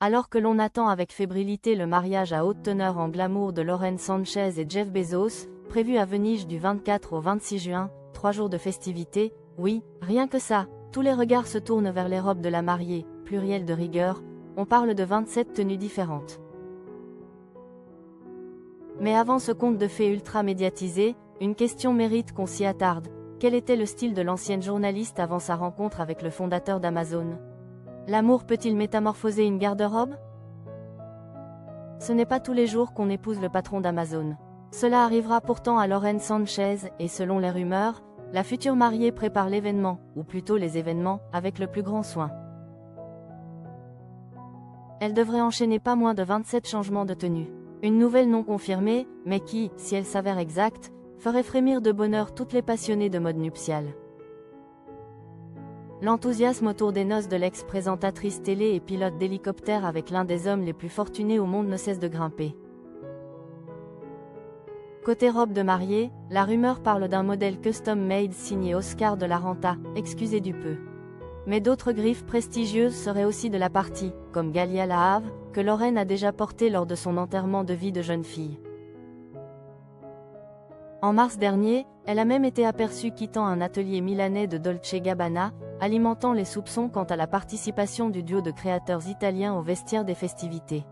Alors que l'on attend avec fébrilité le mariage à haute teneur en glamour de Lauren Sanchez et Jeff Bezos, prévu à Venise du 24 au 26 juin, 3 jours de festivités, oui, rien que ça, tous les regards se tournent vers les robes de la mariée, pluriel de rigueur, on parle de 27 tenues différentes. Mais avant ce conte de fées ultra médiatisé, une question mérite qu'on s'y attarde. Quel était le style de l'ancienne journaliste avant sa rencontre avec le fondateur d'Amazon? L'amour peut-il métamorphoser une garde-robe? Ce n'est pas tous les jours qu'on épouse le patron d'Amazon. Cela arrivera pourtant à Lauren Sanchez, et selon les rumeurs, la future mariée prépare l'événement, ou plutôt les événements, avec le plus grand soin. Elle devrait enchaîner pas moins de 27 changements de tenue. Une nouvelle non confirmée, mais qui, si elle s'avère exacte, ferait frémir de bonheur toutes les passionnées de mode nuptiale. L'enthousiasme autour des noces de l'ex-présentatrice télé et pilote d'hélicoptère avec l'un des hommes les plus fortunés au monde ne cesse de grimper. Côté robe de mariée, la rumeur parle d'un modèle custom-made signé Oscar de la Renta, excusez du peu. Mais d'autres griffes prestigieuses seraient aussi de la partie, comme Galia Lahave, que Lauren a déjà porté lors de son enterrement de vie de jeune fille. En mars dernier, elle a même été aperçue quittant un atelier milanais de Dolce Gabbana, alimentant les soupçons quant à la participation du duo de créateurs italiens au vestiaire des festivités.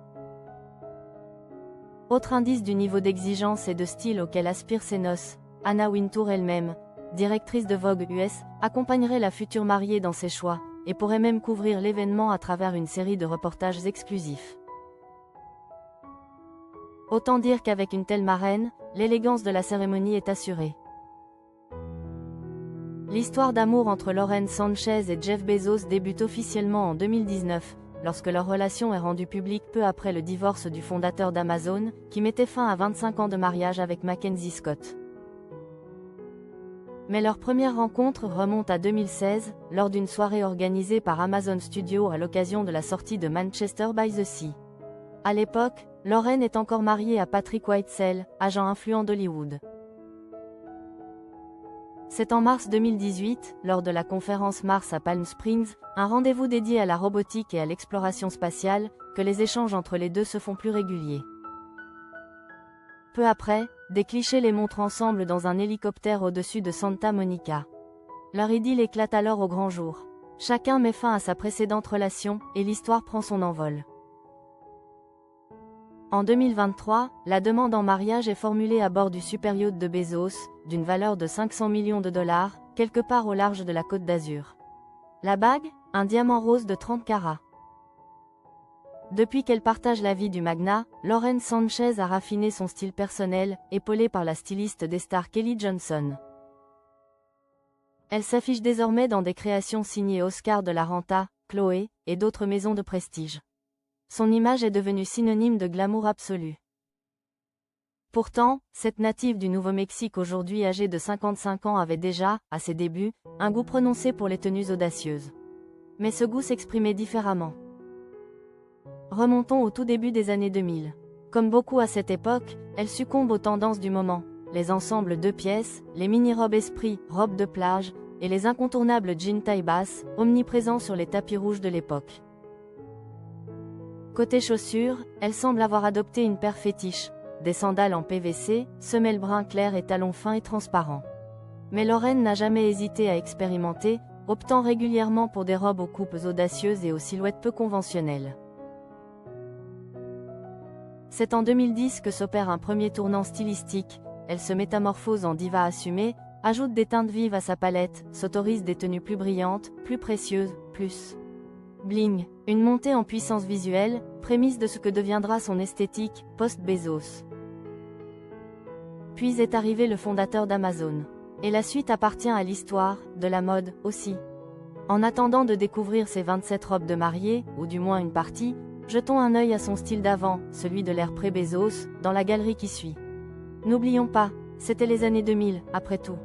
Autre indice du niveau d'exigence et de style auquel aspirent ces noces, Anna Wintour elle-même, directrice de Vogue US, accompagnerait la future mariée dans ses choix, et pourrait même couvrir l'événement à travers une série de reportages exclusifs. Autant dire qu'avec une telle marraine, l'élégance de la cérémonie est assurée. L'histoire d'amour entre Lauren Sanchez et Jeff Bezos débute officiellement en 2019, lorsque leur relation est rendue publique peu après le divorce du fondateur d'Amazon, qui mettait fin à 25 ans de mariage avec Mackenzie Scott. Mais leur première rencontre remonte à 2016, lors d'une soirée organisée par Amazon Studios à l'occasion de la sortie de Manchester by the Sea. À l'époque, Lauren est encore mariée à Patrick Whitesell, agent influent d'Hollywood. C'est en mars 2018, lors de la conférence Mars à Palm Springs, un rendez-vous dédié à la robotique et à l'exploration spatiale, que les échanges entre les deux se font plus réguliers. Peu après, des clichés les montrent ensemble dans un hélicoptère au-dessus de Santa Monica. Leur idylle éclate alors au grand jour. Chacun met fin à sa précédente relation, et l'histoire prend son envol. En 2023, la demande en mariage est formulée à bord du superyacht de Bezos, d'une valeur de 500 millions de dollars, quelque part au large de la Côte d'Azur. La bague, un diamant rose de 30 carats. Depuis qu'elle partage la vie du magnat, Lauren Sanchez a raffiné son style personnel, épaulée par la styliste des stars Kelly Johnson. Elle s'affiche désormais dans des créations signées Oscar de la Renta, Chloé, et d'autres maisons de prestige. Son image est devenue synonyme de glamour absolu. Pourtant, cette native du Nouveau-Mexique aujourd'hui âgée de 55 ans avait déjà, à ses débuts, un goût prononcé pour les tenues audacieuses. Mais ce goût s'exprimait différemment. Remontons au tout début des années 2000. Comme beaucoup à cette époque, elle succombe aux tendances du moment, les ensembles 2 pièces, les mini-robes esprit, robes de plage, et les incontournables jeans taille basse, omniprésents sur les tapis rouges de l'époque. Côté chaussures, elle semble avoir adopté une paire fétiche, des sandales en PVC, semelles brun clair et talons fins et transparents. Mais Lauren n'a jamais hésité à expérimenter, optant régulièrement pour des robes aux coupes audacieuses et aux silhouettes peu conventionnelles. C'est en 2010 que s'opère un premier tournant stylistique, elle se métamorphose en diva assumée, ajoute des teintes vives à sa palette, s'autorise des tenues plus brillantes, plus précieuses, plus bling, une montée en puissance visuelle, prémisse de ce que deviendra son esthétique, post-Bezos. Puis est arrivé le fondateur d'Amazon. Et la suite appartient à l'histoire, de la mode, aussi. En attendant de découvrir ses 27 robes de mariée, ou du moins une partie, jetons un œil à son style d'avant, celui de l'ère pré-Bezos, dans la galerie qui suit. N'oublions pas, c'était les années 2000, après tout.